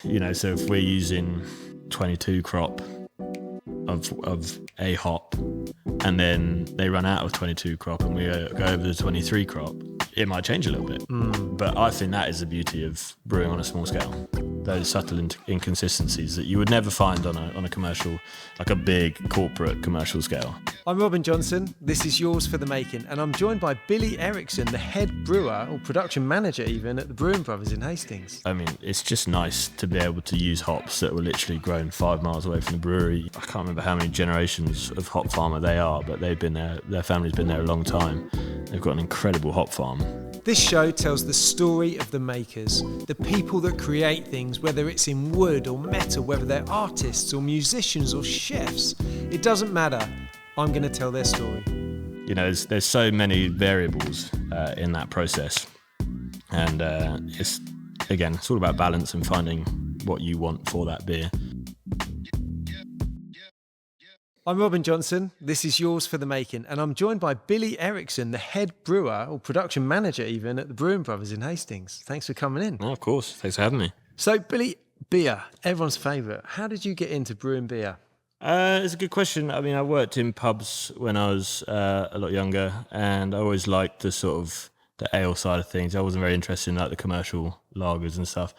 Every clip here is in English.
So if we're using 22 crop of a hop, and then they run out of 22 crop and we go over the 23 crop, it might change a little bit. But I think that is the beauty of brewing on a small scale. Those subtle inconsistencies that you would never find on a commercial, like a big corporate commercial scale. I'm Robin Johnson. This is Yours for the Making, and I'm joined by Billy Ericksson, the head brewer or production manager even at the Brewing Brothers in Hastings. I mean, it's just nice to be able to use hops that were literally grown 5 miles away from the brewery. I can't remember how many generations of hop farmer they are, but they've been there. Their family's been there a long time. They've got an incredible hop farm. This show tells the story of the makers, the people that create things, whether it's in wood or metal, whether they're artists or musicians or chefs. It doesn't matter. I'm going to tell their story. There's so many variables in that process. And it's all about balance and finding what you want for that beer. I'm Robin Johnson. This is Yours for the Making, and I'm joined by Billy Ericksson, the head brewer or production manager even at the Brewing Brothers in Hastings. Thanks for coming in. Oh, of course. Thanks for having me. So, Billy, beer, everyone's favourite. How did you get into brewing beer? It's a good question. I mean, I worked in pubs when I was a lot younger, and I always liked the sort of the ale side of things. I wasn't very interested in like the commercial lagers and stuff.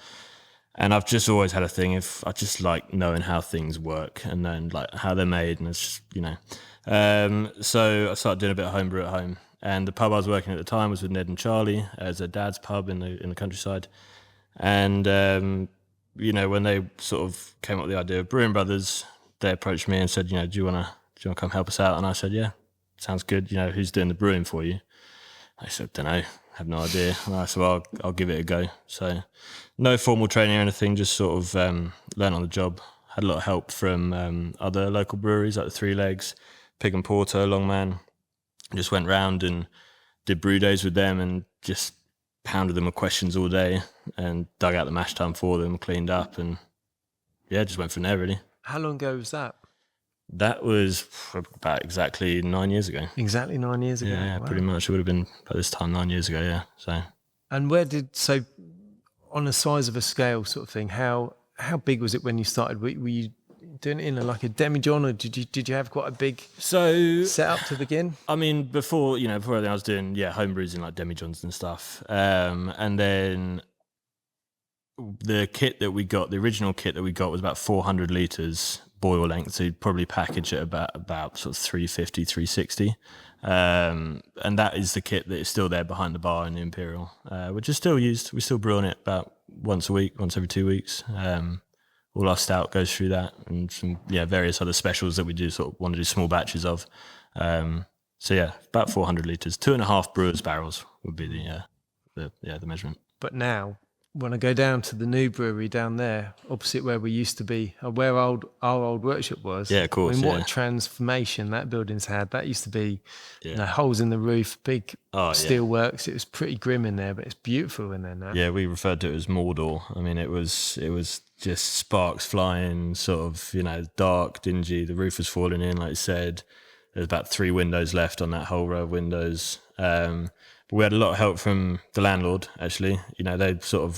And I've just always had a thing if I just like knowing how things work and then like how they're made, and it's just, so I started doing a bit of homebrew at home. And the pub I was working at the time was with Ned and Charlie as a dad's pub in the countryside. And when they sort of came up with the idea of Brewing Brothers, they approached me and said, do you want to come help us out? And I said, yeah, sounds good. Who's doing the brewing for you? I said, don't know, have no idea. And I said, well, I'll give it a go. So no formal training or anything, just sort of learn on the job. Had a lot of help from other local breweries like the Three Legs, Pig and Porter, Longman. Just went round and did brew days with them and just pounded them with questions all day and dug out the mash tun for them, cleaned up, and just went from there really. How long ago was that? That was about exactly 9 years ago. Exactly 9 years ago? Yeah, wow. Pretty much. It would have been by this time 9 years ago, yeah. So. And on the size of a scale sort of thing, how big was it when you started? Were you doing it in like a demijohn, or did you have quite a big setup to begin? I mean, before everything I was doing, home brews in like demijohns and stuff. And then the original kit that we got was about 400 litres boil length, so you'd probably package it about sort of 350, 360. And that is the kit that is still there behind the bar in the Imperial, which is still used. We still brew on it about once a week, once every 2 weeks. All our stout goes through that, and some various other specials that we do sort of want to do small batches of. About 400 litres, 2.5 brewers barrels would be the measurement. But now, when I go down to the new brewery down there, opposite where we used to be, where our old workshop was. Yeah, of course. I mean, what a transformation that building's had. That used to be holes in the roof, big steel works. It was pretty grim in there, but it's beautiful in there now. Yeah, we referred to it as Mordor. I mean, it was just sparks flying, sort of, dark, dingy. The roof was falling in, like I said. There's about 3 windows left on that whole row of windows. But we had a lot of help from the landlord, actually. They I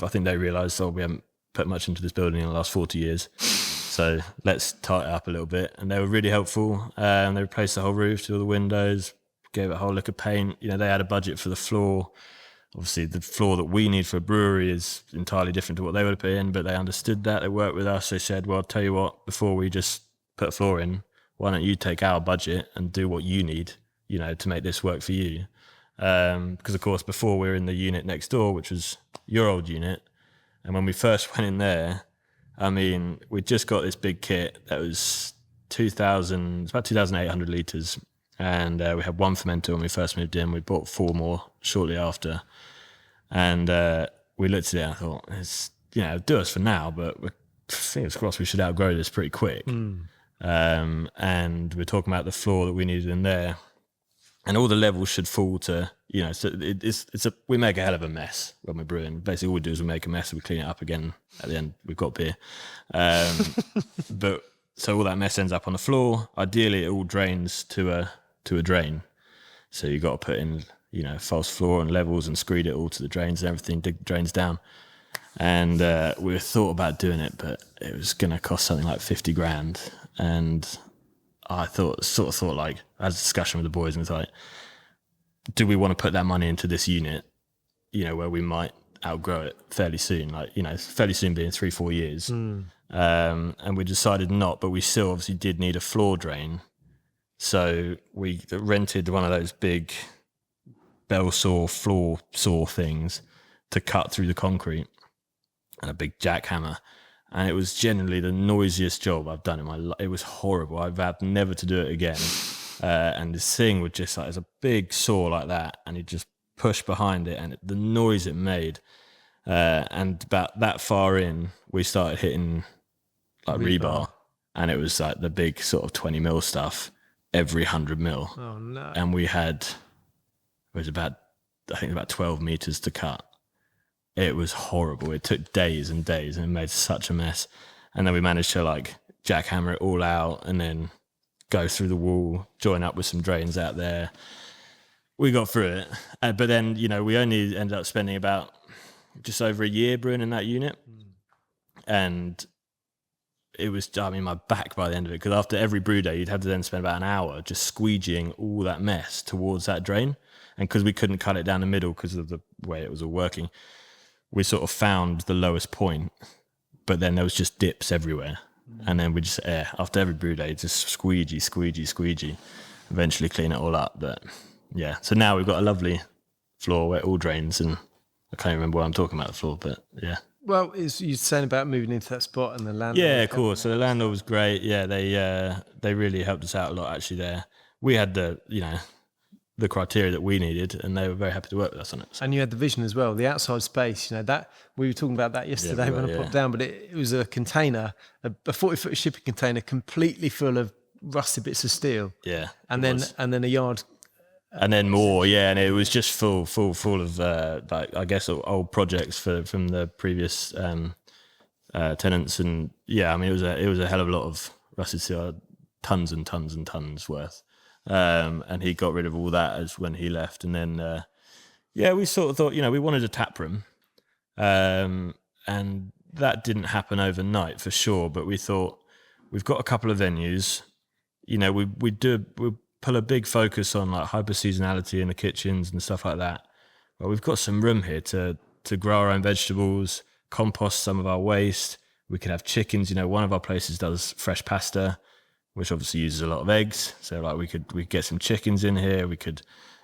think they realised, we haven't put much into this building in the last 40 years. So let's tighten it up a little bit. And they were really helpful. They replaced the whole roof to all the windows, gave it a whole lick of paint. They had a budget for the floor. Obviously, the floor that we need for a brewery is entirely different to what they would have put in, but they understood that. They worked with us. They said, well, I'll tell you what, before we just put a floor in, why don't you take our budget and do what you need, to make this work for you? Because, of course, before we were in the unit next door, which was your old unit, and when we first went in there, I mean, we just got this big kit that was it's about 2,800 litres, and we had 1 fermenter when we first moved in. We bought 4 more shortly after, and we looked at it and I thought, it's, do us for now, but fingers crossed we should outgrow this pretty quick. And we're talking about the floor that we needed in there, and all the levels should fall to, so we make a hell of a mess when we're brewing. Basically all we do is we make a mess and we clean it up again. At the end, we've got beer. But so all that mess ends up on the floor. Ideally it all drains to a drain. So you've got to put in, false floor and levels and screed it all to the drains and everything, dig the drains down. And we thought about doing it, but it was going to cost something like 50 grand. And I thought like, I had a discussion with the boys and was like, do we want to put that money into this unit, where we might outgrow it fairly soon, like, fairly soon being 3-4 years. And we decided not, but we still obviously did need a floor drain. So we rented one of those big bell saw, floor saw things to cut through the concrete, and a big jackhammer. And it was generally the noisiest job I've done in my life. It was horrible. I've vowed never to do it again. And this thing would just like, it's a big saw like that, and you just push behind it, and the noise it made. And about that far in, we started hitting like rebar, and it was like the big sort of 20 mil stuff every 100 mil. Oh no! And it was about 12 meters to cut. It was horrible. It took days and days, and it made such a mess. And then we managed to like jackhammer it all out, and then go through the wall, join up with some drains out there. We got through it, but then we only ended up spending about just over a year brewing in that unit, and it was, my back by the end of it, because after every brew day, you'd have to then spend about an hour just squeegeeing all that mess towards that drain. And because we couldn't cut it down the middle because of the way it was all working, we sort of found the lowest point, but then there was just dips everywhere. And then we just, after every brew day, just squeegee, eventually clean it all up. But yeah, so now we've got a lovely floor where it all drains, and I can't remember what I'm talking about the floor, but yeah. Well, you're saying about moving into that spot and the landlord. Yeah, of course. So the landlord was great. Yeah, they really helped us out a lot actually there. We had the criteria that we needed, and they were very happy to work with us on it. So. And you had the vision as well, the outside space, that we were talking about that yesterday when I popped down, but it was a container, a 40-foot shipping container completely full of rusty bits of steel. Yeah. And then a yard. And then more, yeah, and it was just full of like, I guess, old projects from the previous tenants, and yeah, it was a hell of a lot of rusted steel, tons and tons and tons worth, and he got rid of all that as when he left, and then we sort of thought, we wanted a tap room, and that didn't happen overnight for sure, but we thought we've got a couple of venues, we pull a big focus on like hyper seasonality in the kitchens and stuff like that. Well, we've got some room here to grow our own vegetables, compost some of our waste. We could have chickens. One of our places does fresh pasta, which obviously uses a lot of eggs. So like we could get some chickens in here. We could,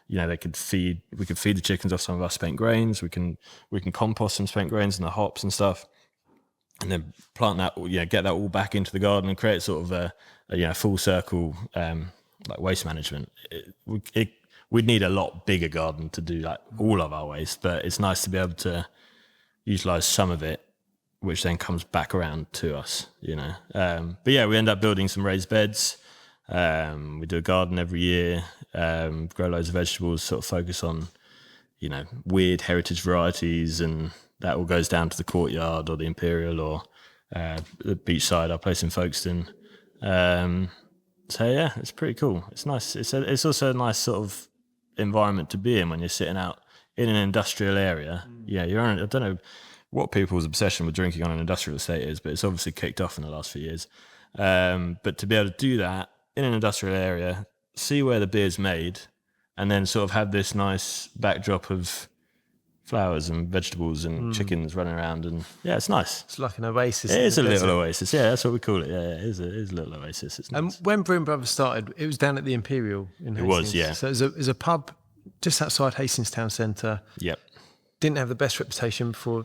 we could feed the chickens off some of our spent grains. We can compost some spent grains and the hops and stuff, and then plant that. Get that all back into the garden and create sort of a full circle. Like waste management, we'd need a lot bigger garden to do like all of our waste, but it's nice to be able to utilize some of it, which then comes back around to us, But yeah, we end up building some raised beds. We do a garden every year, grow loads of vegetables, sort of focus on, weird heritage varieties, and that all goes down to the courtyard or the Imperial or the beachside, our place in Folkestone. So yeah, it's pretty cool. It's nice. It's also a nice sort of environment to be in when you're sitting out in an industrial area. Yeah, I don't know what people's obsession with drinking on an industrial estate is, but it's obviously kicked off in the last few years. But to be able to do that in an industrial area, see where the beer's made, and then sort of have this nice backdrop of flowers and vegetables and chickens running around, and yeah, it's nice. It's like an oasis. It is a little oasis. Yeah, that's what we call it. Yeah, it is a little oasis. It's nice. And when Brewing Brothers started, it was down at the Imperial in Hastings. It was, yeah. So it was a pub just outside Hastings town centre. Yep. Didn't have the best reputation before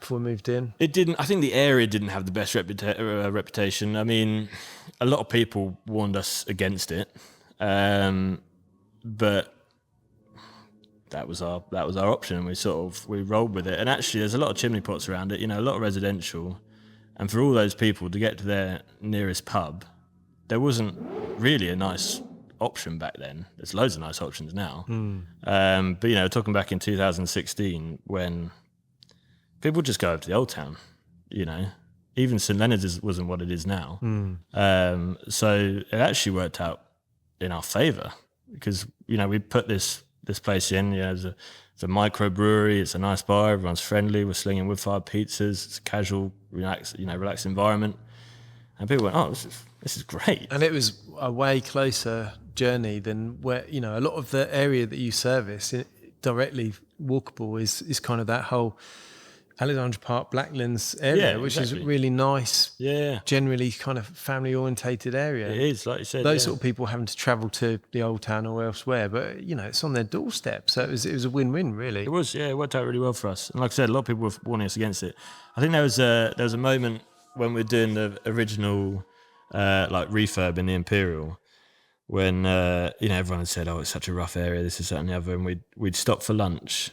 we moved in. It didn't. I think the area didn't have the best reputation. A lot of people warned us against it, but that was our option. We rolled with it. And actually, there's a lot of chimney pots around it. A lot of residential, and for all those people to get to their nearest pub, there wasn't really a nice option back then. There's loads of nice options now. But talking back in 2016, when people just go over to the old town, even St Leonard's wasn't what it is now. So it actually worked out in our favour, because we put this place in. It's It's a microbrewery. It's a nice bar. Everyone's friendly. We're slinging wood-fired pizzas. It's a casual, relaxed environment. And people went, "Oh, this is great." And it was a way closer journey than where, a lot of the area that you service directly walkable is kind of that whole Alexandra Park, Blacklands area, which is really nice. Yeah. Generally kind of family orientated area. It is, like you said. Those sort of people having to travel to the old town or elsewhere, but it's on their doorstep. So it was a win-win, really. It was, yeah, it worked out really well for us. And like I said, a lot of people were warning us against it. I think there was a moment when we were doing the original refurb in the Imperial, when everyone had said, "Oh, it's such a rough area, this is that and the other," and we'd stopped for lunch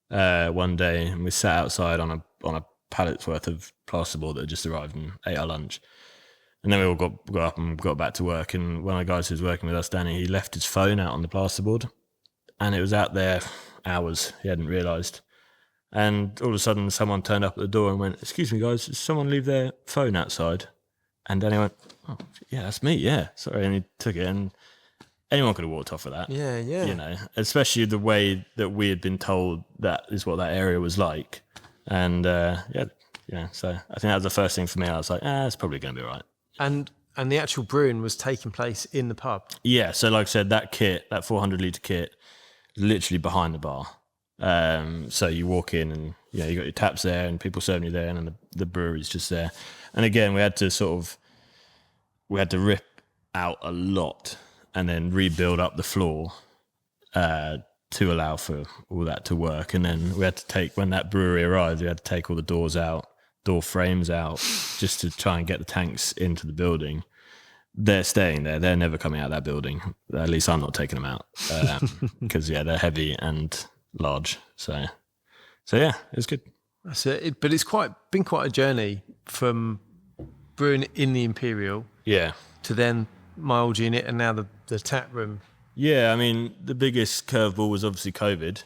one day, and we sat outside on a pallet's worth of plasterboard that had just arrived and ate our lunch. And then we all got up and got back to work. And one of the guys who was working with us, Danny, he left his phone out on the plasterboard, and it was out there hours. He hadn't realised. And all of a sudden, someone turned up at the door and went, "Excuse me, guys, did someone leave their phone outside?" And Danny went, "Oh, yeah, that's me, yeah. Sorry." And he took it, and anyone could have walked off with that. Yeah. Especially the way that we had been told that is what that area was like. And so I think that was the first thing for me. I was like, it's probably going to be all right. And the actual brewing was taking place in the pub? Yeah, so like I said, that 400 litre kit, literally behind the bar. So you walk in and you got your taps there and people serving you there, and then the brewery's just there. And again, we had to rip out a lot and then rebuild up the floor to allow for all that to work. And then we had to take, when that brewery arrived, we had to take all the door frames out, just to try and get the tanks into the building. They're staying there. They're never coming out of that building. At least I'm not taking them out because they're heavy and large. So yeah, it was good. That's it. But it's been quite a journey from brewing in the Imperial, to then my old unit and now the tap room. Yeah, I mean, the biggest curveball was obviously COVID,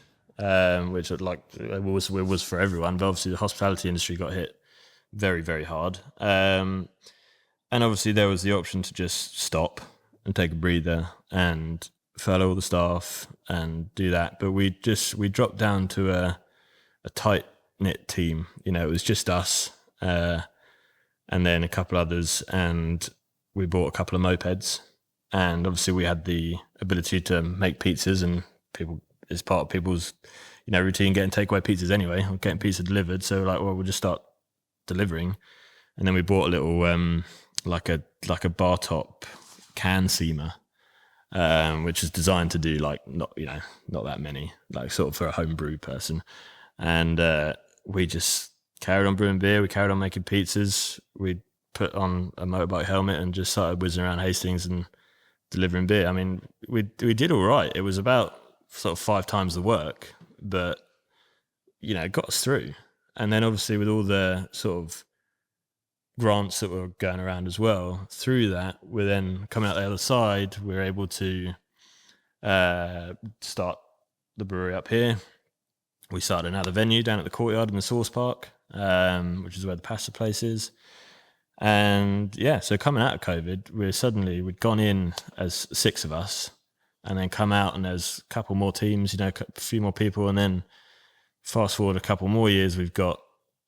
which it was for everyone, but obviously the hospitality industry got hit very, very hard. And obviously there was the option to just stop and take a breather and furlough all the staff and do that. But we dropped down to a tight-knit team. It was just us and then a couple others, and we bought a couple of mopeds. And obviously we had the ability to make pizzas, and people, it's part of people's, routine getting takeaway pizzas anyway, or getting pizza delivered. So we'll just start delivering. And then we bought a little, like a bar top can seamer, which is designed to do not that many, sort of for a home brew person. And we just carried on brewing beer. We carried on making pizzas. We put on a motorbike helmet and just started whizzing around Hastings and delivering beer. I mean, we did all right. It was about sort of 5 times the work, but it got us through. And then obviously with all the sort of grants that were going around as well, through that, we're then coming out the other side, we're able to start the brewery up here. We started another venue down at the courtyard in the Sauce Park, which is where the pasta place is. And so coming out of COVID, we'd gone in as 6 of us, and then come out and there's a couple more teams, a few more people, and then fast forward a couple more years, we've got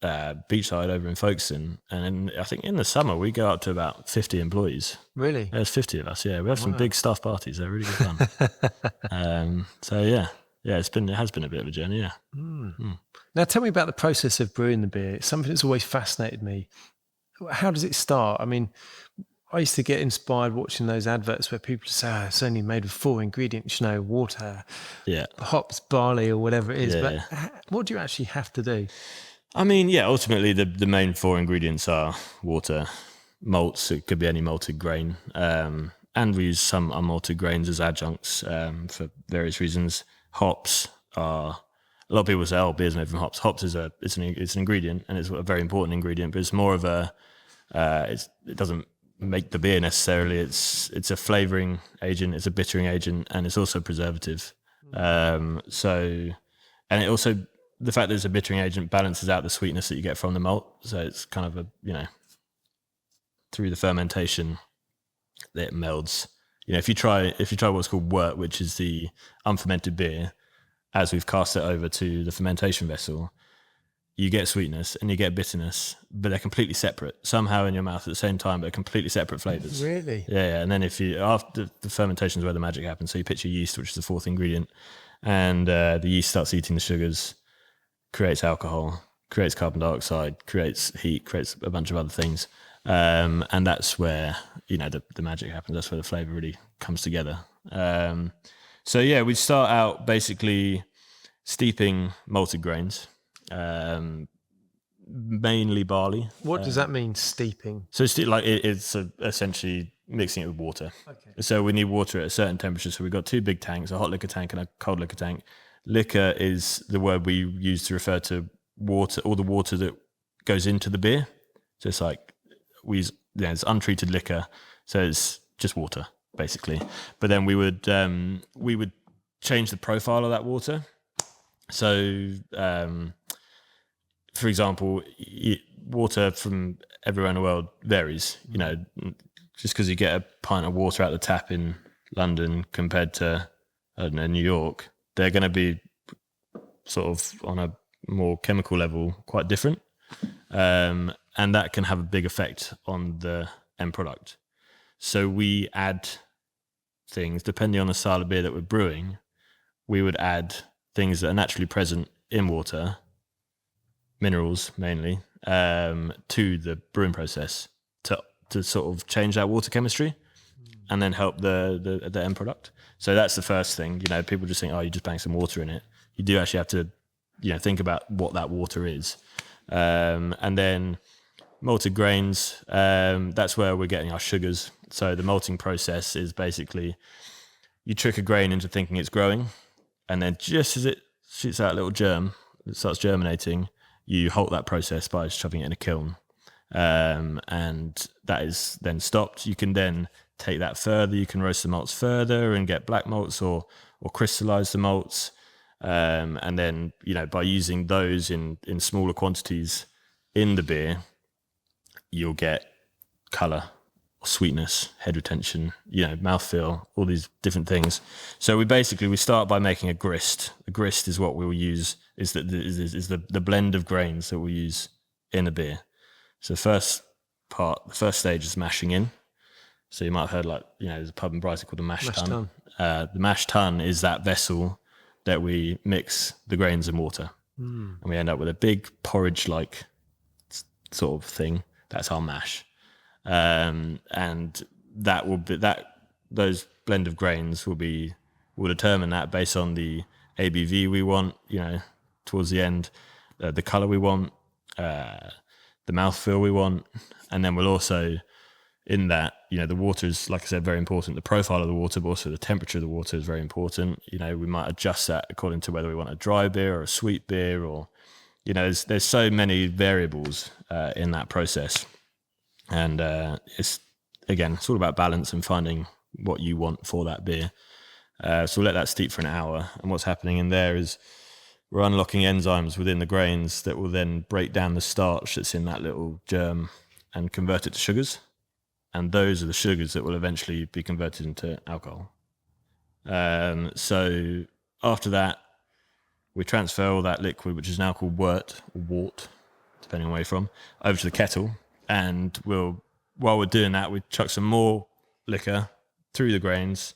Beachside over in Folkestone, and I think in the summer we go up to about 50 employees. Really? There's 50 of us. Yeah, we have some big staff parties. They're really good fun. It has been a bit of a journey. Yeah. Now tell me about the process of brewing the beer. It's something that's always fascinated me. How does it start? I mean, I used to get inspired watching those adverts where people say, it's only made with 4 ingredients, water, hops, barley, or whatever it is. Yeah. But what do you actually have to do? I mean, ultimately the main 4 ingredients are water, malts. It could be any malted grain. And we use some unmalted grains as adjuncts for various reasons. Hops are... A lot of people say, beer's made from hops. Hops is it's an ingredient, and it's a very important ingredient, but it's more of a... it doesn't make the beer necessarily. It's a flavouring agent, it's a bittering agent, and it's also a preservative. And it also... The fact that it's a bittering agent balances out the sweetness that you get from the malt. So it's kind of through the fermentation, that it melds. If you try what's called wort, which is the unfermented beer, as we've cast it over to the fermentation vessel, you get sweetness and you get bitterness, but they're completely separate. Somehow in your mouth at the same time, but completely separate flavours. Really? Yeah. And then after the fermentation is where the magic happens. So you picture yeast, which is the fourth ingredient, and the yeast starts eating the sugars, creates alcohol, creates carbon dioxide, creates heat, creates a bunch of other things. And that's where, the magic happens. That's where the flavour really comes together. So yeah, we start out basically steeping malted grains, mainly barley. What does that mean, steeping? So it's essentially mixing it with water. Okay. So we need water at a certain temperature. So we've got two big tanks, a hot liquor tank and a cold liquor tank. Liquor is the word we use to refer to water, all the water that goes into the beer. So it's like it's untreated liquor, so it's just water basically. But then we would change the profile of that water. So, for example, water from everywhere in the world varies. Just because you get a pint of water out the tap in London compared to, I don't know, New York, they're going to be sort of on a more chemical level quite different. And that can have a big effect on the end product. So we add things, depending on the style of beer that we're brewing, we would add things that are naturally present in water, minerals mainly, to the brewing process to sort of change that water chemistry and then help the end product. So that's the first thing. People just think, oh, you just bang some water in it. You do actually have to, think about what that water is. And then malted grains, that's where we're getting our sugars. So the malting process is basically you trick a grain into thinking it's growing, and then just as it shoots out a little germ, it starts germinating, you halt that process by shoving it in a kiln. And that is then stopped. You can then take that further. You can roast the malts further and get black malts or crystallize the malts. And then, by using those in smaller quantities in the beer, you'll get colour, sweetness, head retention, mouthfeel, all these different things. So we start by making a grist. A grist is what we'll use, is the blend of grains that we'll use in a beer. So the first stage is mashing in. So you might have heard there's a pub in Brighton called a mash tun. The mash tun is that vessel that we mix the grains and water. And we end up with a big porridge-like sort of thing. That's our mash. And that will be those blend of grains will determine that based on the ABV we want, towards the end, the color we want, the mouthfeel we want. And then we'll also, in that, the water is, like I said, very important. The profile of the water, but also the temperature of the water is very important. We might adjust that according to whether we want a dry beer or a sweet beer, or, there's so many variables in that process. And it's all about balance and finding what you want for that beer. So we'll let that steep for an hour. And what's happening in there is we're unlocking enzymes within the grains that will then break down the starch that's in that little germ and convert it to sugars. And those are the sugars that will eventually be converted into alcohol. So after that, we transfer all that liquid, which is now called wort, depending on where you're from, over to the kettle. And while we're doing that, we chuck some more liquor through the grains.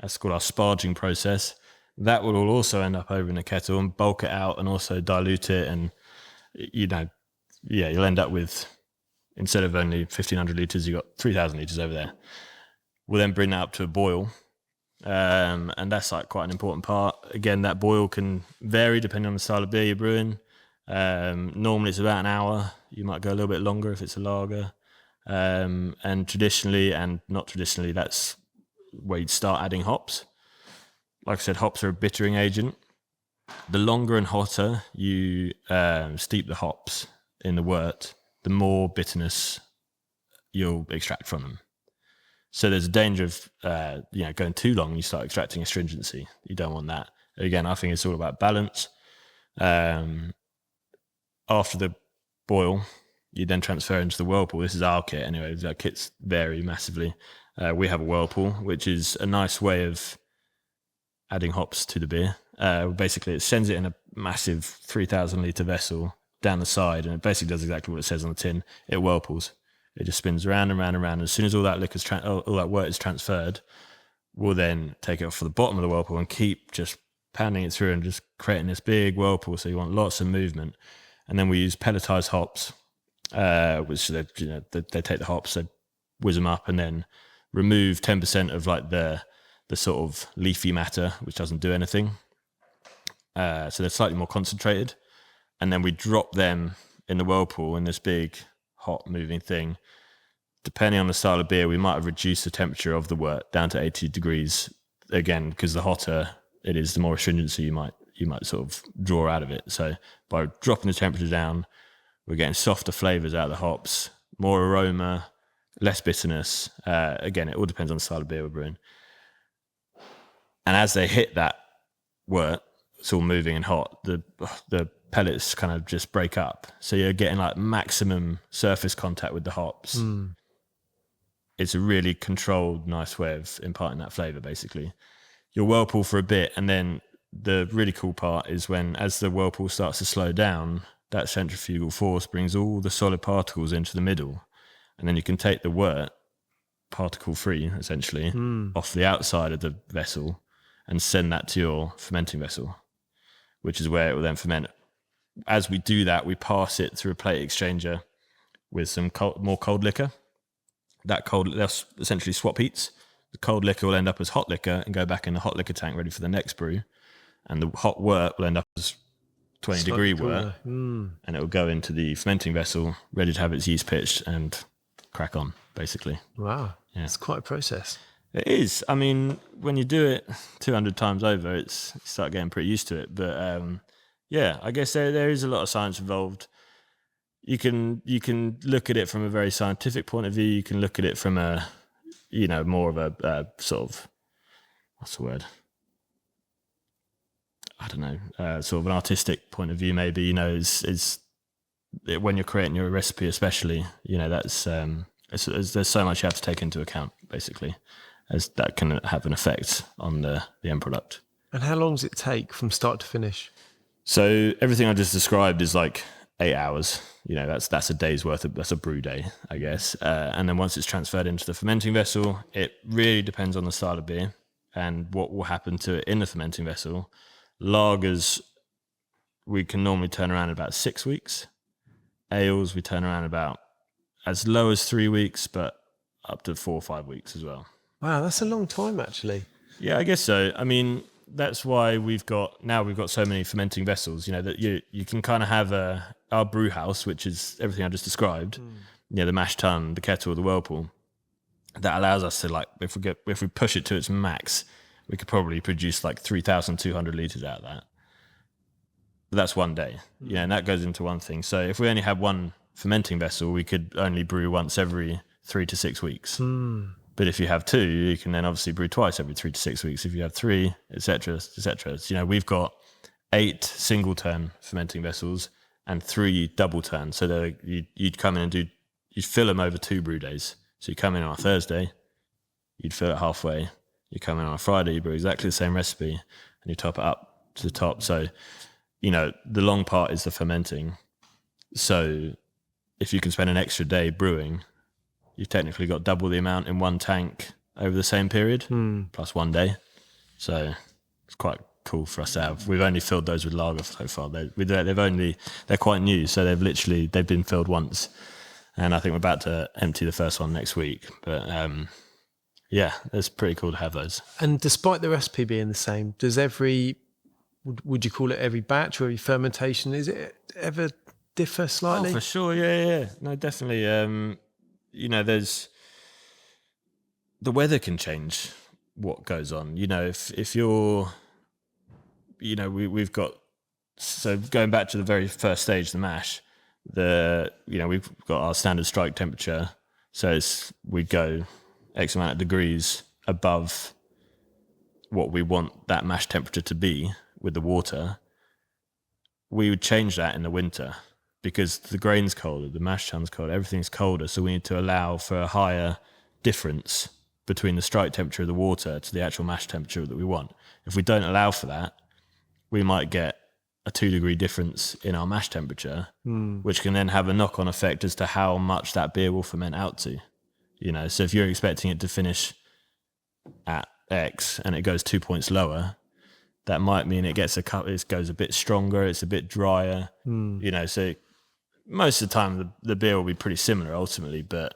That's called our sparging process. That will all also end up over in the kettle and bulk it out and also dilute it. And, you'll end up with, instead of only 1,500 litres, you've got 3,000 litres over there. We'll then bring that up to a boil. And that's quite an important part. Again, that boil can vary depending on the style of beer you're brewing. Normally it's about an hour. You might go a little bit longer if it's a lager. And traditionally and not traditionally, that's where you'd start adding hops. Like I said, hops are a bittering agent. The longer and hotter you steep the hops in the wort, the more bitterness you'll extract from them. So there's a danger of going too long, you start extracting astringency. You don't want that. Again, I think it's all about balance. After the boil, you then transfer into the whirlpool. This is our kit anyway. Our kits vary massively. We have a whirlpool, which is a nice way of adding hops to the beer Basically, it sends it in a massive 3,000 litre vessel down the side, and it basically does exactly what it says on the tin. It whirlpools. It just spins around and round and round. As soon as all that all that wort is transferred, we'll then take it off for the bottom of the whirlpool and keep just pounding it through and just creating this big whirlpool. So you want lots of movement. And then we use pelletized hops, which they take the hops, they whiz them up, and then remove 10% of like the sort of leafy matter, which doesn't do anything. So they're slightly more concentrated. And then we drop them in the whirlpool in this big hot moving thing. Depending on the style of beer, we might have reduced the temperature of the wort down to 80 degrees. Again, because the hotter it is, the more astringency you might sort of draw out of it. So by dropping the temperature down, we're getting softer flavours out of the hops, more aroma, less bitterness. Again, it all depends on the style of beer we're brewing. And as they hit that wort, it's all moving and hot, the pellets kind of just break up. So you're getting like maximum surface contact with the hops. It's a really controlled, nice way of imparting that flavour, basically. You'll whirlpool for a bit, and then the really cool part is as the whirlpool starts to slow down, that centrifugal force brings all the solid particles into the middle, and then you can take the wort, particle-free, essentially, off the outside of the vessel and send that to your fermenting vessel, which is where it will then ferment. As we do that, we pass it through a plate exchanger with some more cold liquor. They'll essentially swap heats. The cold liquor will end up as hot liquor and go back in the hot liquor tank ready for the next brew. And the hot wort will end up as 20-degree wort. And it will go into the fermenting vessel, ready to have its yeast pitched and crack on, basically. Wow. Yeah. It's quite a process. It is. I mean, when you do it 200 times over, you start getting pretty used to it. But yeah, I guess there is a lot of science involved. You can look at it from a very scientific point of view. You can look at it from a, more of a sort of, what's the word? I don't know, sort of an artistic point of view, maybe. Is when you're creating your recipe, especially, that's there's so much you have to take into account, basically, as that can have an effect on the end product. And how long does it take from start to finish? So everything I just described is like 8 hours. That's a day's worth that's a brew day, I guess. And then once it's transferred into the fermenting vessel, it really depends on the style of beer and what will happen to it in the fermenting vessel. Lagers, we can normally turn around in about 6 weeks. Ales, we turn around about as low as 3 weeks, but up to 4 or 5 weeks as well. Wow, that's a long time, actually. Yeah, I guess so. I mean, that's why we've got so many fermenting vessels, that you can kind of have our brew house, which is everything I just described, the mash tun, the kettle, the whirlpool. That allows us to, like, if we push it to its max, we could probably produce like 3,200 litres out of that. But that's one day, and that goes into one thing. So if we only had one fermenting vessel, we could only brew once every 3 to 6 weeks. But if you have two, you can then obviously brew twice every 3 to 6 weeks. If you have three, etc., etc. So, we've got 8 single turn fermenting vessels and 3 double turn. So you'd come in and you'd fill them over 2 brew days. So you come in on a Thursday, you'd fill it halfway. You come in on a Friday, you brew exactly the same recipe, and you top it up to the top. So, the long part is the fermenting. So if you can spend an extra day brewing, you've technically got double the amount in one tank over the same period, plus 1 day. So it's quite cool for us to have. We've only filled those with lager so far. They're quite new, so they've been filled once, and I think we're about to empty the first one next week. But yeah, it's pretty cool to have those. And despite the recipe being the same, would you call it every batch or every fermentation? Is it ever differ slightly? Oh, for sure, yeah. No, definitely. There's the weather can change what goes on. If you're, we've got, so going back to the very first stage, the mash, we've got our standard strike temperature. So we go X amount of degrees above what we want that mash temperature to be with the water. We would change that in the winter, because the grain's colder, the mash tun's colder, everything's colder. So we need to allow for a higher difference between the strike temperature of the water to the actual mash temperature that we want. If we don't allow for that, we might get a 2-degree difference in our mash temperature, which can then have a knock-on effect as to how much that beer will ferment out to. So if you're expecting it to finish at X and it goes 2 points lower, that might mean it goes a bit stronger, it's a bit drier. So most of the time the beer will be pretty similar ultimately, but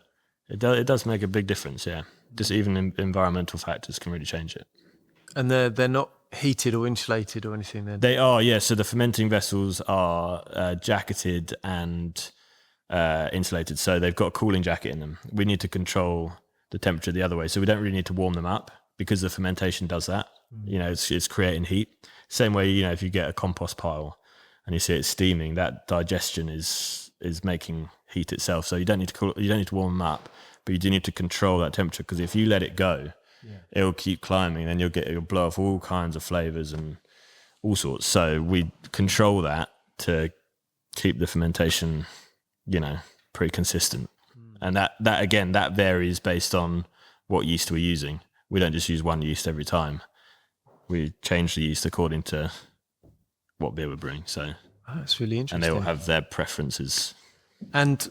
it does make a big difference. Just even environmental factors can really change it. And they're not heated or insulated or anything then? They are, yeah. So the fermenting vessels are jacketed and insulated, so they've got a cooling jacket in them. We need to control the temperature the other way, so we don't really need to warm them up because the fermentation does that. It's creating heat. Same way, if you get a compost pile and you see it steaming, that digestion is making heat itself. So you don't need to warm them up, but you do need to control that temperature, because if you let it go, it'll keep climbing, and you'll blow off all kinds of flavors and all sorts. So we control that to keep the fermentation, pretty consistent. And that again, that varies based on what yeast we're using. We don't just use one yeast every time. We change the yeast according to what beer we're brewing. So that's really interesting. And they all have their preferences. And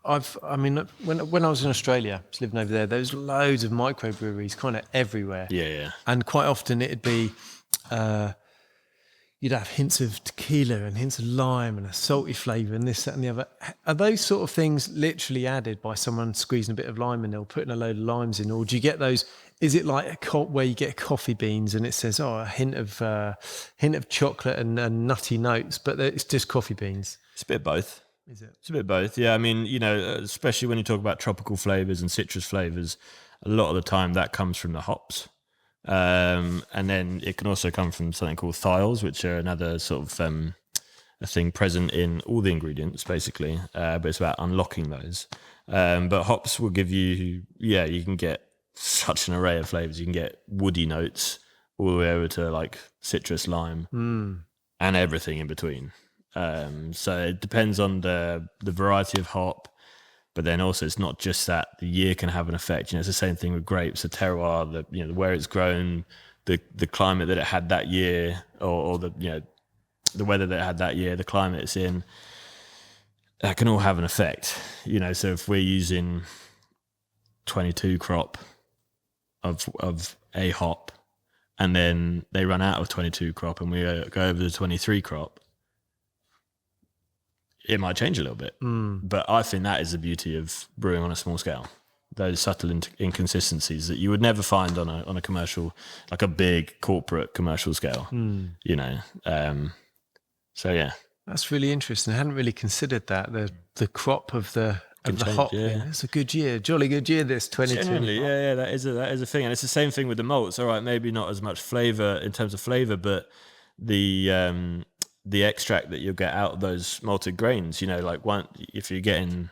when I was in Australia, I was living over there was loads of microbreweries kind of everywhere. Yeah. And quite often it'd be, you'd have hints of tequila and hints of lime and a salty flavour and this, that and the other. Are those sort of things literally added by someone squeezing a bit of lime in there or putting a load of limes in? Or do you get those, is it like where you get coffee beans and it says, a hint of chocolate and nutty notes, but it's just coffee beans? It's a bit of both. Is it? It's a bit of both. Yeah, especially when you talk about tropical flavours and citrus flavours, a lot of the time that comes from the hops. And then it can also come from something called thiols, which are another sort of a thing present in all the ingredients, basically. But it's about unlocking those. But hops will give you, you can get such an array of flavours. You can get woody notes all the way over to like citrus, lime, and everything in between. So it depends on the variety of hop, but then also it's not just that. The year can have an effect. It's the same thing with grapes, the terroir, where it's grown, the climate that it had that year, or the weather that it had that year, the climate it's in. That can all have an effect. So if we're using 22 crop of a hop, and then they run out of 22 crop, and we go over to 23 crop, it might change a little bit. But I think that is the beauty of brewing on a small scale. Those subtle inconsistencies that you would never find on a commercial, like a big corporate commercial scale. So yeah, that's really interesting. I hadn't really considered that, the crop of the hop. Yeah. It's a good year, jolly good year. This 22. Genuinely, yeah, that is a thing, and it's the same thing with the malts. All right, maybe not as much flavor in terms of flavor, but the extract that you'll get out of those malted grains, if you're getting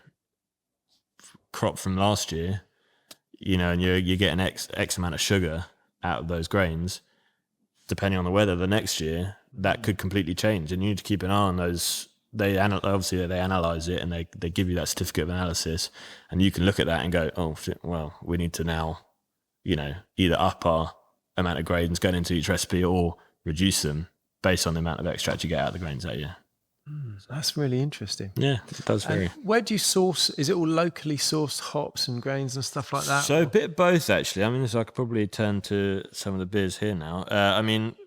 crop from last year, and you're getting X amount of sugar out of those grains, depending on the weather the next year, that could completely change. And you need to keep an eye on those. They analyze it, and they give you that certificate of analysis, and you can look at that and go, oh shit, well, we need to now, either up our amount of grains going into each recipe or reduce them based on the amount of extract you get out of the grains that year. That's really interesting. Yeah, it does vary. And where do you source? Is it all locally sourced hops and grains and stuff like that? So a bit of both, actually. So I could probably turn to some of the beers here now.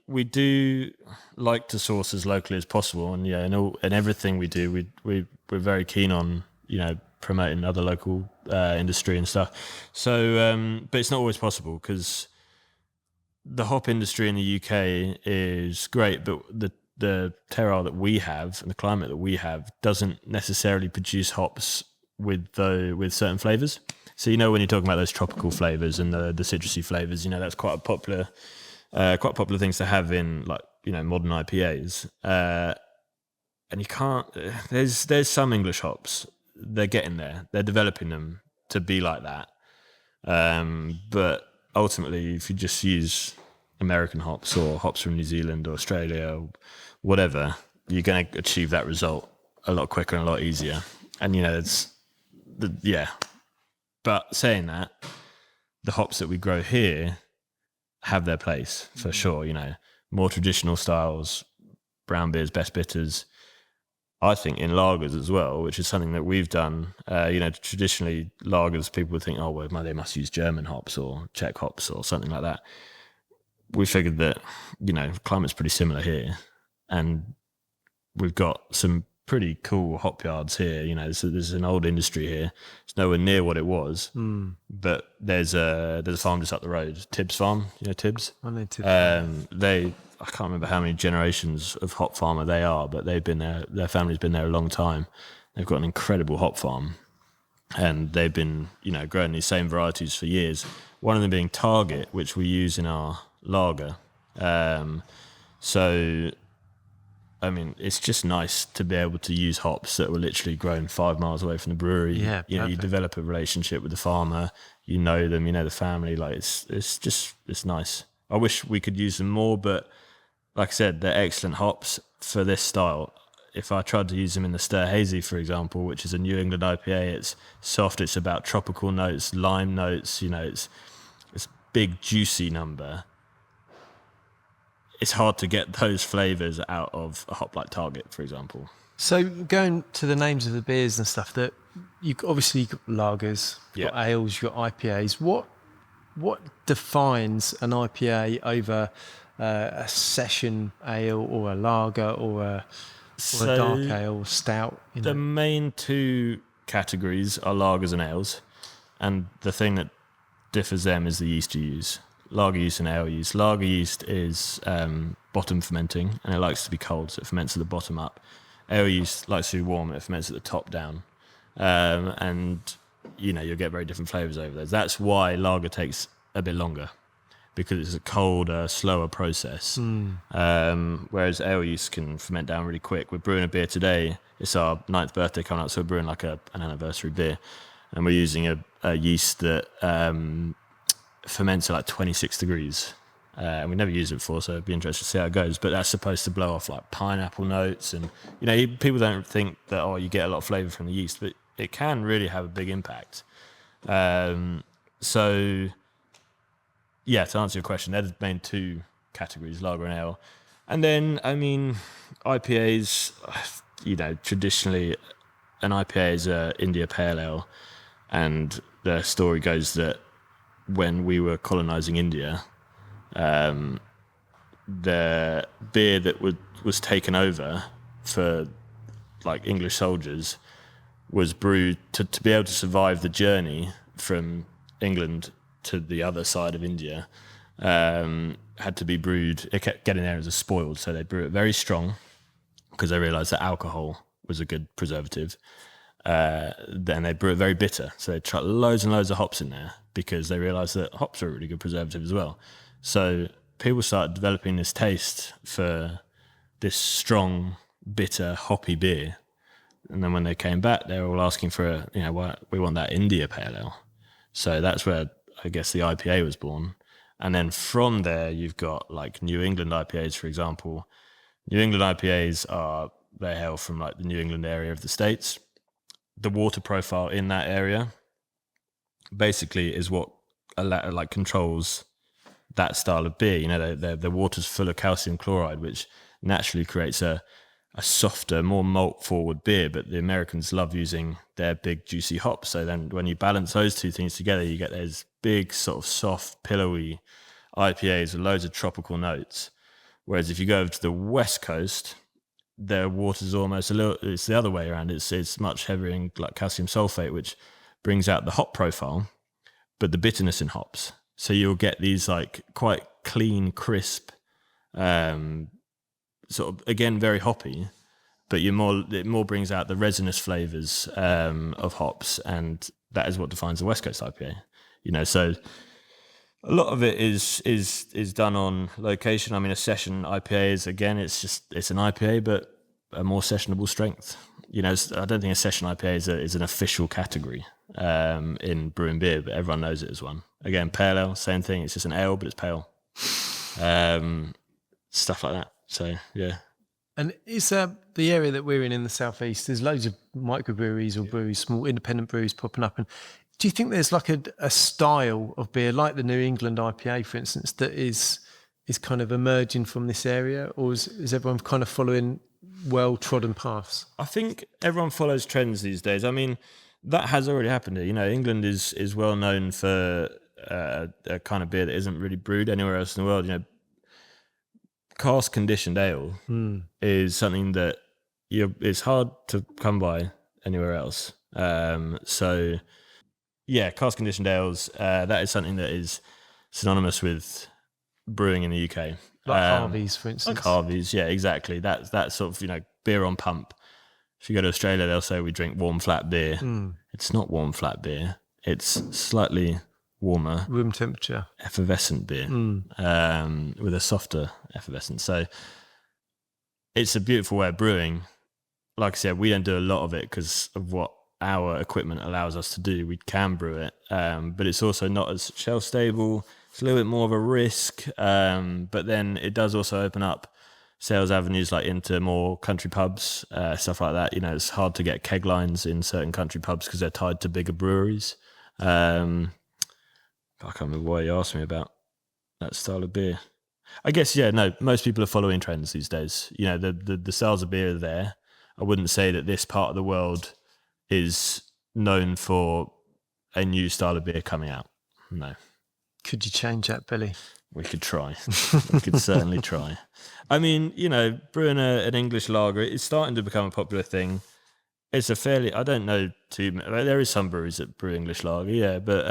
We do like to source as locally as possible, and and everything we do, we're very keen on, promoting other local industry and stuff. So, but it's not always possible, because the hop industry in the UK is great, but the terroir that we have and the climate that we have doesn't necessarily produce hops with certain flavors. So when you're talking about those tropical flavors and the citrusy flavors, that's quite a popular things to have in modern IPAs. And you can't. There's some English hops. They're getting there. They're developing them to be like that. But ultimately, if you just use American hops or hops from New Zealand or Australia or whatever, you're going to achieve that result a lot quicker and a lot easier. And but saying that, the hops that we grow here have their place for sure. More traditional styles, brown beers, best bitters, I think in lagers as well, which is something that we've done. Traditionally lagers, people would think, oh, well, they must use German hops or Czech hops or something like that. We figured that, climate's pretty similar here, and we've got some pretty cool hop yards here. There's an old industry here. It's nowhere near what it was, but there's a farm just up the road, Tibbs Farm. Tibbs? I know Tibbs Farm. I can't remember how many generations of hop farmer they are, but they've been there. Their family's been there a long time. They've got an incredible hop farm, and they've been, growing these same varieties for years. One of them being Target, which we use in our lager. It's just nice to be able to use hops that were literally grown 5 miles away from the brewery. Yeah, you develop a relationship with the farmer. You know them. You know the family. Like it's nice. I wish we could use them more, but like I said, they're excellent hops for this style. If I tried to use them in the Stir Hazy, for example, which is a New England IPA, it's soft. It's about tropical notes, lime notes. It's big juicy number. It's hard to get those flavours out of a hop like Target, for example. So going to the names of the beers and stuff, that you've got lagers, you've got ales, you've got IPAs. What defines an IPA over a session ale or a lager or a dark ale or stout? The main two categories are lagers and ales, and the thing that differs them is the yeast you use. Lager yeast and ale yeast. Lager yeast is bottom fermenting, and it likes to be cold, so it ferments at the bottom up. Ale yeast likes to be warm, it ferments at the top down. You'll get very different flavours over those. That's why lager takes a bit longer, because it's a colder, slower process. Whereas ale yeast can ferment down really quick. We're brewing a beer today. It's our 9th birthday coming up, so we're brewing like an anniversary beer. And we're using a yeast that ferments at like 26 degrees. And we never used it before, so it'd be interesting to see how it goes. But that's supposed to blow off like pineapple notes. And, people don't think that, you get a lot of flavour from the yeast, but it can really have a big impact. To answer your question, they're the main two categories, lager and ale. And then, IPAs, traditionally an IPA is a India Pale Ale. And the story goes that when we were colonising India, the beer that was taken over for like English soldiers was brewed to be able to survive the journey from England to the other side of India. Had to be brewed. It kept getting there as a spoiled, so they brew it very strong because they realised that alcohol was a good preservative. Then they brew it very bitter, so they chuck loads and loads of hops in there because they realised that hops are a really good preservative as well. So people started developing this taste for this strong, bitter, hoppy beer. And then when they came back, they were all asking for we want that India Pale Ale. So that's where I guess the IPA was born. And then from there, you've got like New England IPAs, for example. New England IPAs they hail from like the New England area of the States. The water profile in that area basically is what controls that style of beer. The water's full of calcium chloride, which naturally creates a softer, more malt forward beer, but the Americans love using their big juicy hops. So then when you balance those two things together, you get those big sort of soft, pillowy IPAs with loads of tropical notes. Whereas if you go over to the West Coast, their water's almost it's the other way around. It's much heavier in like calcium sulfate, which brings out the hop profile, but the bitterness in hops. So you'll get these like quite clean, crisp, sort of, again, very hoppy, but it more brings out the resinous flavours of hops, and that is what defines the West Coast IPA. So a lot of it is done on location. A session IPA is, again, it's an IPA, but a more sessionable strength. I don't think a session IPA is an official category in brewing beer, but everyone knows it as one. Again, pale ale, same thing. It's just an ale, but it's pale. Stuff like that. So, yeah. And is the area that we're in the southeast, there's loads of microbreweries or breweries, small independent breweries popping up. And do you think there's like a style of beer, like the New England IPA, for instance, that is is kind of emerging from this area, or is everyone kind of following well-trodden paths? I think everyone follows trends these days. I mean, that has already happened here. You know, England is well known for a kind of beer that isn't really brewed anywhere else in the world. You know, cask conditioned ale is something that it's hard to come by anywhere else. So yeah, cask conditioned ales, that is something that is synonymous with brewing in the UK. Like Harvey's, for instance. Like Harvey's, yeah, exactly. That sort of, you know, beer on pump. If you go to Australia, they'll say we drink warm flat beer. It's not warm flat beer. It's slightly warmer, room temperature, effervescent beer with a softer effervescence. So it's a beautiful way of brewing. Like I said, we don't do a lot of it because of what our equipment allows us to do. We can brew it, but it's also not as shelf stable. It's a little bit more of a risk, but then it does also open up sales avenues like into more country pubs, stuff like that. You know, it's hard to get keg lines in certain country pubs because they're tied to bigger breweries. I can't remember why you asked me about that style of beer. I guess, yeah, no, most people are following trends these days. You know, the styles of beer are there. I wouldn't say that this part of the world is known for a new style of beer coming out. No. Could you change that, Billy? We could try. We could certainly try. I mean, you know, brewing an English lager, it's starting to become a popular thing. It's a fairly, I don't know too many, there is some breweries that brew English lager, yeah, but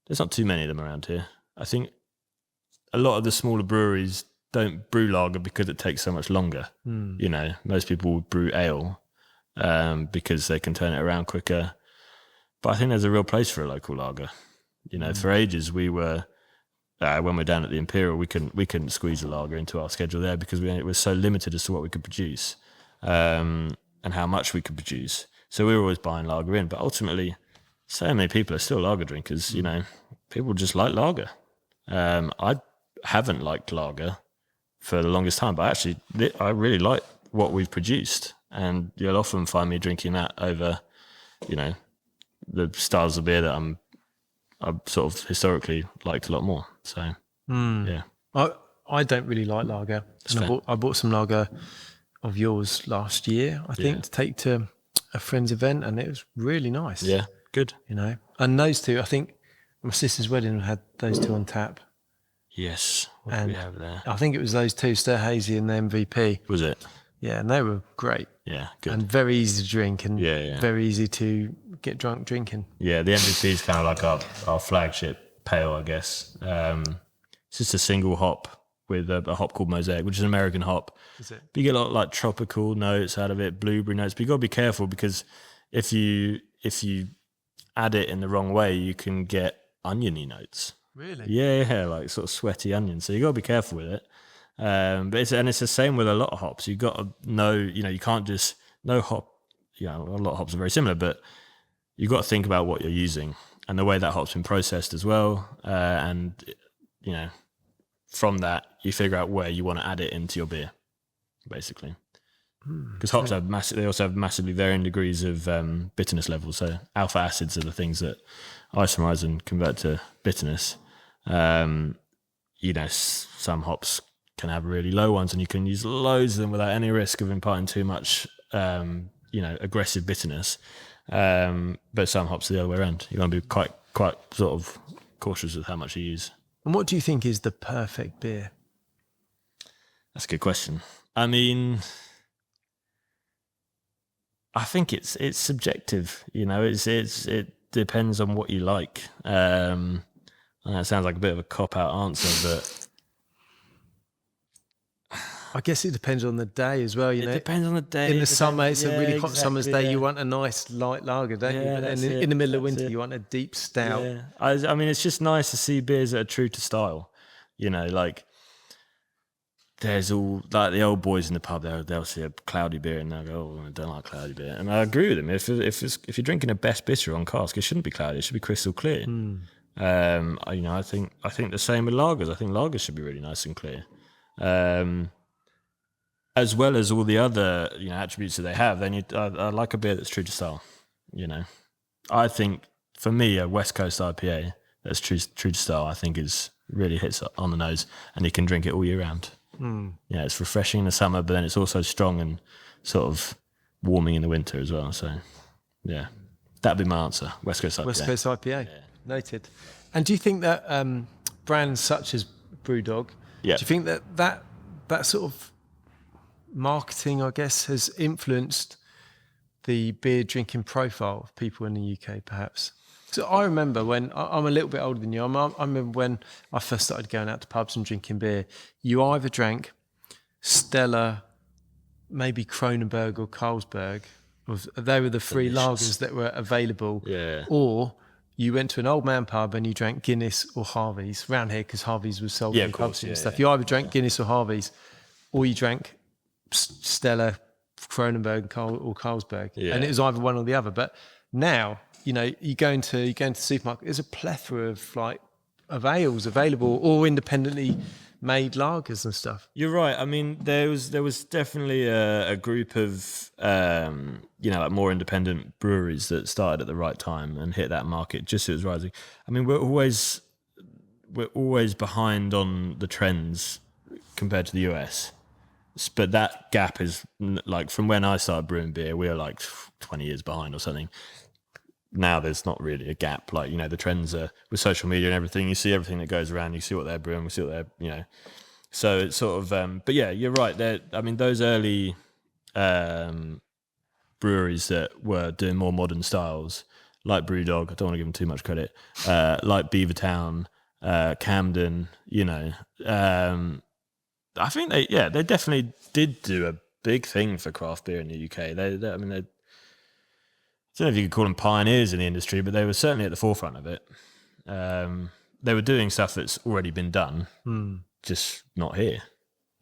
there's not too many of them around here. I think a lot of the smaller breweries don't brew lager because it takes so much longer. You know, most people would brew ale because they can turn it around quicker. But I think there's a real place for a local lager. You know, for ages we were, when we're down at the Imperial, we couldn't squeeze a lager into our schedule there because it was so limited as to what we could produce and how much we could produce. So we were always buying lager in. But ultimately, so many people are still lager drinkers. You know, people just like lager. I haven't liked lager for the longest time, but actually I really like what we've produced, and you'll often find me drinking that over, you know, the styles of beer that I've sort of historically liked a lot more. So yeah, I don't really like lager. And I bought some lager of yours last year, I think, to take to a friend's event, and it was really nice. Yeah, good. You know, and those two, I think my sister's wedding had those two on tap. Yes. What do we have there? I think it was those two, Sir Hazy and the MVP. Was it? Yeah, and they were great. Yeah, good. And very easy to drink, and yeah. very easy to get drunk drinking. Yeah, the MVP is kind of like our flagship pale, I guess. It's just a single hop with a hop called Mosaic, which is an American hop. Is it? But you get a lot of like tropical notes out of it, blueberry notes. But you got to be careful because if you add it in the wrong way, you can get oniony notes. Really? Yeah, like sort of sweaty onion. So you got to be careful with it. But it's the same with a lot of hops. You got to know, you know, you can't just no hop. You know, a lot of hops are very similar, but you got to think about what you're using and the way that hop's been processed as well. And you know, from that you figure out where you want to add it into your beer, basically. Because hops they also have massively varying degrees of bitterness levels. So alpha acids are the things that isomerize and convert to bitterness. You know, some hops can have really low ones, and you can use loads of them without any risk of imparting too much, you know, aggressive bitterness. But some hops are the other way around. You want to be quite sort of cautious with how much you use. And what do you think is the perfect beer? That's a good question. I mean, I think it's subjective. You know, it depends on what you like. I know it sounds like a bit of a cop-out answer, but I guess it depends on the day as well. You know, it depends on the day. In the summer, it's a really hot summer's day. Yeah. You want a nice light lager, don't you? And in the middle of winter, you want a deep stout. Yeah. I mean, it's just nice to see beers that are true to style. You know, like there's all like the old boys in the pub. They'll see a cloudy beer and they'll go, "Oh, I don't like cloudy beer." And I agree with them. If you're drinking a best bitter on cask, it shouldn't be cloudy. It should be crystal clear. You know, I think the same with lagers. I think lagers should be really nice and clear. As well as all the other, you know, attributes that they have, then I like a beer that's true to style. You know, I think for me a West Coast IPA that's true to style, I think is really hits on the nose, and you can drink it all year round. Yeah, it's refreshing in the summer, but then it's also strong and sort of warming in the winter as well. So, yeah, that'd be my answer. West Coast IPA. West Coast IPA. Yeah. Noted. And do you think that brands such as BrewDog, do you think that sort of marketing, I guess, has influenced the beer drinking profile of people in the UK, perhaps? So I remember when I'm a little bit older than you. I remember when I first started going out to pubs and drinking beer. You either drank Stella, maybe Kronenberg or Carlsberg. They were the three lagers that were available. Yeah. Or you went to an old man pub and you drank Guinness or Harvey's round here, because Harvey's was sold in pubs and stuff. You either drank Guinness or Harvey's, or you drank Stella, Kronenberg or Carlsberg, and it was either one or the other. But now, you know, you go into the supermarket, there's a plethora of ales available, or independently made lagers and stuff. You're right. I mean, there was definitely a group of like more independent breweries that started at the right time and hit that market just as it was rising. I mean, we're always behind on the trends compared to the US, but that gap is like from when I started brewing beer, we were like 20 years behind or something. Now there's not really a gap. Like, you know, the trends are with social media and everything. You see everything that goes around. You see what they're brewing. We see what they're, you know. So it's sort of, but yeah, you're right. I mean, those early breweries that were doing more modern styles, like BrewDog, I don't want to give them too much credit, like Beavertown, Camden, you know. I think they definitely did do a big thing for craft beer in the UK. I don't know if you could call them pioneers in the industry, but they were certainly at the forefront of it. They were doing stuff that's already been done, just not here.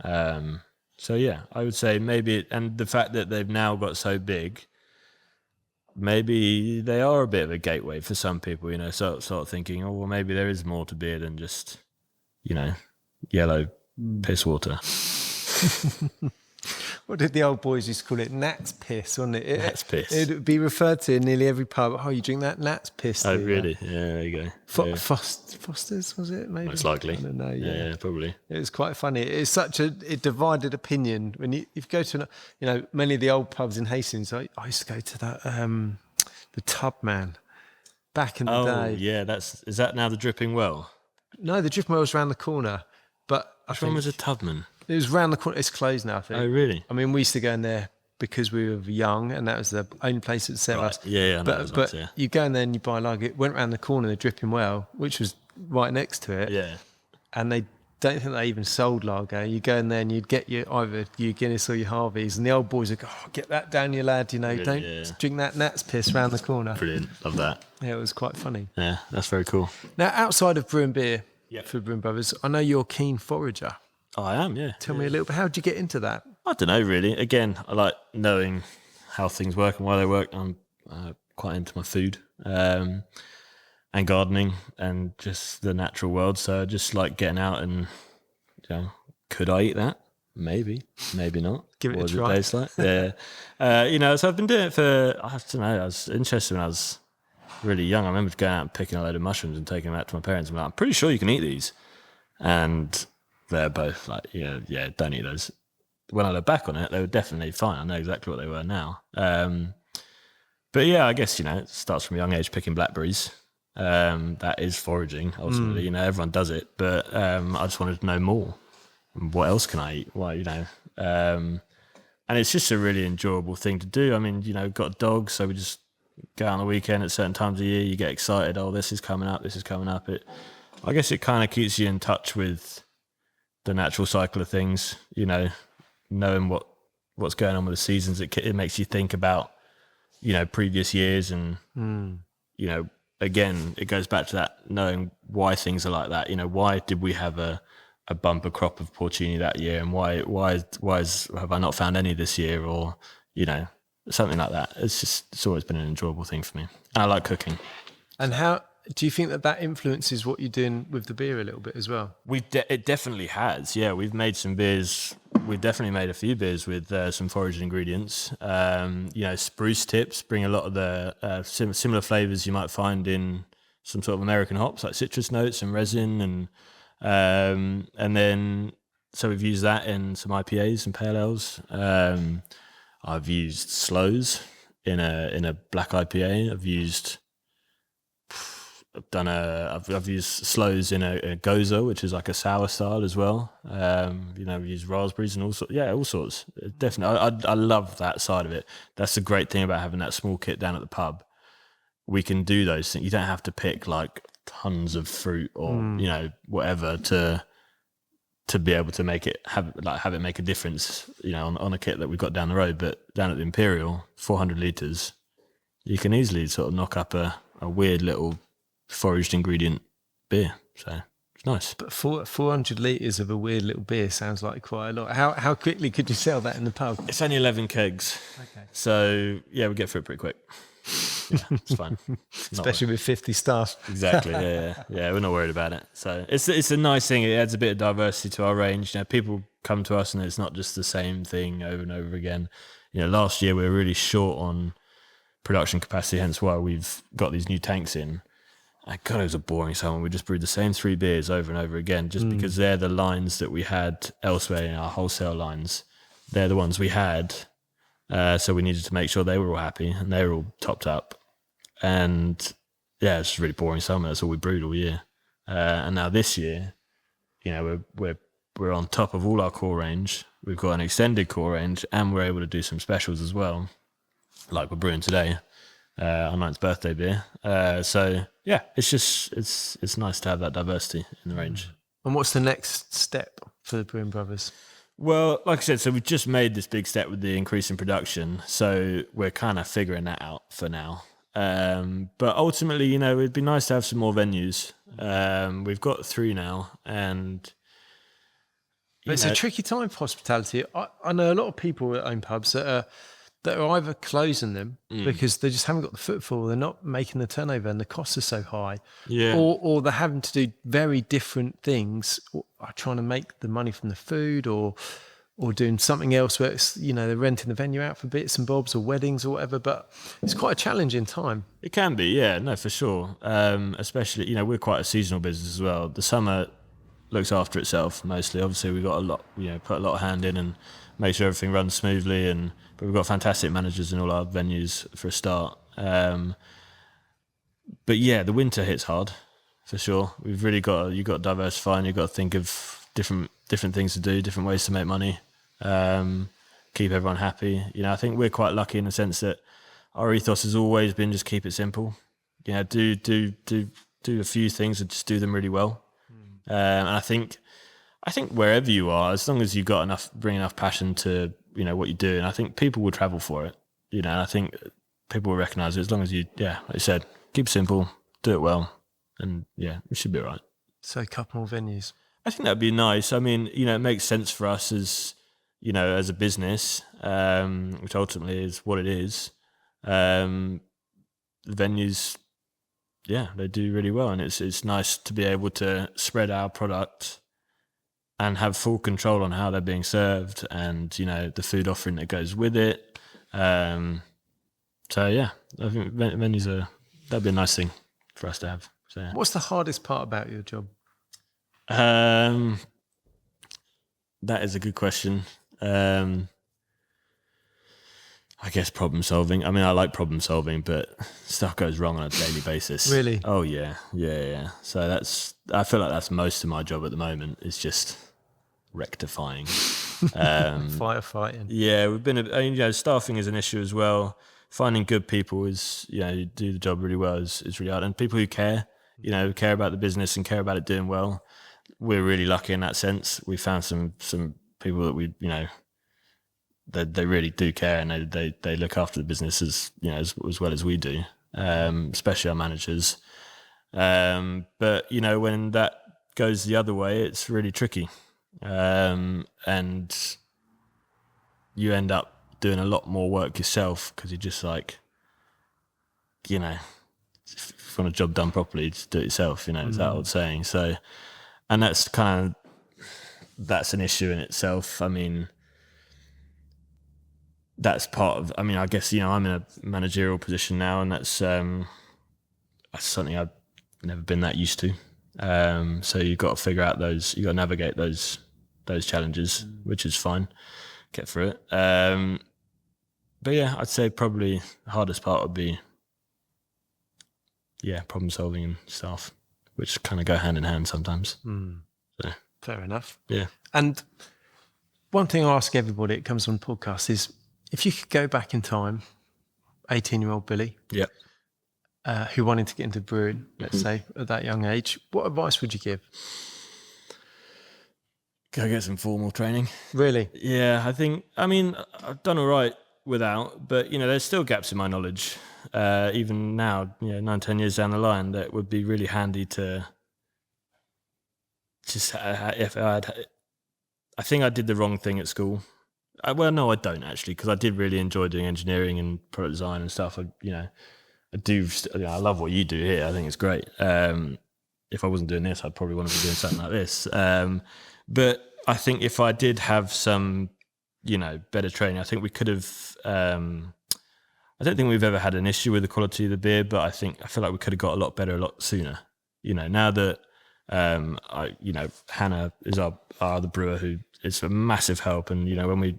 So yeah, I would say maybe, and the fact that they've now got so big, maybe they are a bit of a gateway for some people, you know, sort of thinking, oh, well, maybe there is more to beer than just, you know, yellow piss water. What did the old boys used to call it? Nat's piss, wasn't it? Nat's piss. It would be referred to in nearly every pub. Oh, you drink that Nat's piss? Oh, really? Yeah, there you go. Foster's, was it? Maybe. Most likely. I don't know. Yeah, probably. It was quite funny. It's such a divided opinion when if you go to, you know, many of the old pubs in Hastings. I used to go to that the Tub Man back in the day. Oh, yeah. Is that now the Dripping Well? No, the Dripping Well was around the corner. But which one was a Tubman? It was round the corner. It's closed now, I think. Oh, really? I mean, we used to go in there because we were young, and that was the only place that set us. Yeah, but nice, yeah. You go in there and you buy a lager. It went round the corner, the Dripping Well, which was right next to it. Yeah. And they don't think they even sold lager. You go in there and you'd get either your Guinness or your Harvey's, and the old boys would go, "Oh, get that down, you lad. You know, don't drink that Nat's piss round the corner." Brilliant, love that. Yeah, it was quite funny. Yeah, that's very cool. Now, outside of brewing beer for Brewing Brothers, I know you're a keen forager. Oh, I am, yeah. Tell me a little bit. How did you get into that? I don't know, really. Again, I like knowing how things work and why they work. I'm quite into my food and gardening and just the natural world. So I just like getting out and, you know, could I eat that? Maybe, maybe not. Give it what a try. It taste like? Yeah. You know, so I've been doing it for, I don't know, I was interested when I was really young. I remember going out and picking a load of mushrooms and taking them out to my parents. And I'm like, I'm pretty sure you can eat these. And they're both like, yeah, don't eat those. When I look back on it, they were definitely fine. I know exactly what they were now. But yeah, I guess, you know, it starts from a young age picking blackberries. That is foraging, ultimately. You know, everyone does it. But I just wanted to know more. What else can I eat? Well, you know, and it's just a really enjoyable thing to do. I mean, you know, got a dog, so we just go out on the weekend at certain times of year. You get excited. Oh, this is coming up. This is coming up. I guess it kind of keeps you in touch with the natural cycle of things, you know, knowing what's going on with the seasons. It makes you think about, you know, previous years and, you know, again, it goes back to that knowing why things are like that. You know, why did we have a bumper crop of porcini that year, and why have I not found any this year, or, you know, something like that. It's always been an enjoyable thing for me. And I like cooking. And how do you think that influences what you're doing with the beer a little bit as well? It definitely has. Yeah, we've made some beers. We've definitely made a few beers with some foraged ingredients. You know, spruce tips bring a lot of the similar flavours you might find in some sort of American hops like citrus notes and resin, and then so we've used that in some IPAs and pale ales. I've used sloes in a black IPA. I've used sloes in a goza, which is like a sour style as well. We've used raspberries and all sorts. Definitely, I love that side of it. That's the great thing about having that small kit down at the pub. We can do those things. You don't have to pick like tons of fruit or whatever to be able to have it make a difference. On a kit that we've got down the road, but down at the Imperial, 400 litres, you can easily sort of knock up a weird little foraged ingredient beer. So it's nice. But 400 litres of a weird little beer sounds like quite a lot. How quickly could you sell that in the pub? It's only 11 kegs. Okay. So yeah, we get through it pretty quick. Yeah, it's fine. Especially with 50 staff. Exactly. Yeah. We're not worried about it. So it's a nice thing. It adds a bit of diversity to our range. People come to us and it's not just the same thing over and over again. Last year we were really short on production capacity, hence why we've got these new tanks in. God, it was a boring summer. We just brewed the same 3 beers over and over again, just because they're the lines that we had elsewhere in our wholesale lines. They're the ones we had. So we needed to make sure they were all happy and they were all topped up. And yeah, it's just a really boring summer. That's all we brewed all year. And now this year, we're on top of all our core range. We've got an extended core range and we're able to do some specials as well, like we're brewing today. Our 9th birthday beer. So yeah, it's nice to have that diversity in the range. And what's the next step for the Brewing Brothers? Well, like I said, so we've just made this big step with the increase in production. So we're kind of figuring that out for now. But ultimately, it'd be nice to have some more venues. We've got 3 now, and it's a tricky time for hospitality. I know a lot of people that own pubs that are either closing them because they just haven't got the footfall, they're not making the turnover and the costs are so high, or they're having to do very different things, or are trying to make the money from the food, or doing something else where it's, they're renting the venue out for bits and bobs or weddings or whatever. But it's quite a challenging time. It can be, yeah, no, for sure. Especially, we're quite a seasonal business as well. The summer looks after itself mostly. Obviously, we've got a lot, put a lot of hand in and make sure everything runs smoothly. But we've got fantastic managers in all our venues for a start. But yeah, the winter hits hard for sure. We've really got to diversify, and you've got to think of different things to do, different ways to make money, keep everyone happy. I think we're quite lucky in the sense that our ethos has always been just keep it simple. Do a few things and just do them really well. And I think wherever you are, as long as you've got bring enough passion to what you do, and I think people will travel for it. And I think people will recognise it as long as you, like you said, keep it simple, do it well, and yeah, it should be all right. So a couple more venues. I think that'd be nice. I mean, it makes sense for us as a business, which ultimately is what it is. The venues, they do really well, and it's nice to be able to spread our product and have full control on how they're being served, and the food offering that goes with it. So yeah, I think venues that'd be a nice thing for us to have. So yeah. What's the hardest part about your job? That is a good question. I guess problem solving. I mean, I like problem solving, but stuff goes wrong on a daily basis. Really? Oh yeah. So I feel like that's most of my job at the moment, is just rectifying. Firefighting. Yeah, we've been, staffing is an issue as well. Finding good people is, you do the job really well is really hard. And people who care, care about the business and care about it doing well. We're really lucky in that sense. We found some people that we, they really do care, and they look after the business as well as we do, especially our managers. But when that goes the other way, it's really tricky, and you end up doing a lot more work yourself because you're just like, if you want a job done properly, just do it yourself. It's that old saying. So, and that's an issue in itself. I mean, that's part of, I guess, I'm in a managerial position now, and that's something I never been that used to. So you've got to figure out you got to navigate those challenges, which is fine. Get through it. But yeah, I'd say probably the hardest part would be, problem solving and stuff, which kind of go hand in hand sometimes. So, fair enough. Yeah. And one thing I ask everybody that comes on the podcast is, if you could go back in time, 18-year-old Billy, who wanted to get into brewing, let's say, at that young age, what advice would you give? Go get some formal training. Really? Yeah, I've done all right without, but, there's still gaps in my knowledge. Even now, 9-10 years down the line, that would be really handy to just, if I think I did the wrong thing at school. Well, no, I don't actually, because I did really enjoy doing engineering and product design and stuff. I love what you do here. I think it's great. If I wasn't doing this, I'd probably want to be doing something like this. But I think if I did have some, better training, I think we could have. I don't think we've ever had an issue with the quality of the beer, but I feel like we could have got a lot better a lot sooner. Now that Hannah is our the brewer, who is a massive help, and when we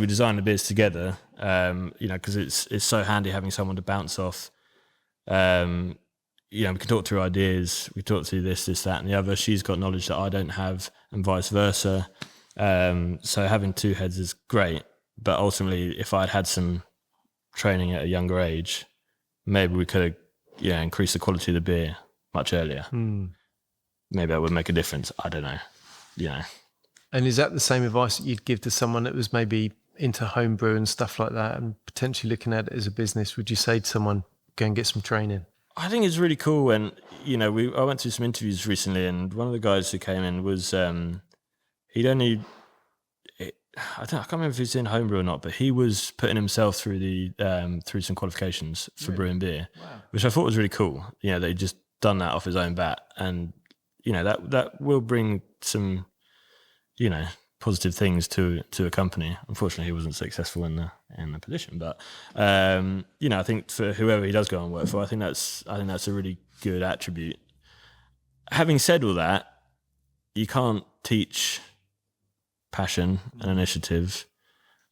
design the beers together, because it's so handy having someone to bounce off. We can talk through ideas, we talk through this, that, and the other. She's got knowledge that I don't have, and vice versa. So having two heads is great, but ultimately, if I'd had some training at a younger age, maybe we could have, increased the quality of the beer much earlier. Maybe that would make a difference. I don't know. And is that the same advice that you'd give to someone that was maybe into homebrew and stuff like that, and potentially looking at it as a business? Would you say to someone, go and get some training? I think it's really cool when, I went through some interviews recently, and one of the guys who came in was, I can't remember if he was in homebrew or not, but he was putting himself through through some qualifications for brewing beer, which I thought was really cool. That he'd just done that off his own bat, and that will bring some, positive things to a company. Unfortunately, he wasn't successful in the position, but I think for whoever he does go and work for, I think that's a really good attribute. Having said all that, you can't teach passion and initiative,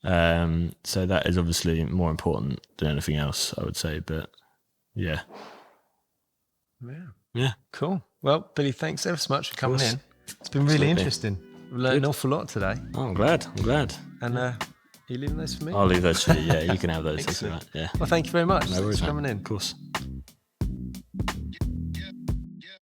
so that is obviously more important than anything else, I would say. But yeah, cool. Well, Billy, thanks ever so much for coming in. It's been really interesting. We've learned an awful lot today. Oh, I'm glad. And are you leaving those for me? I'll leave those for you. Yeah, you can have those. That's all right. Yeah. Well, thank you very much. No worries, Thanks for coming in. Of course.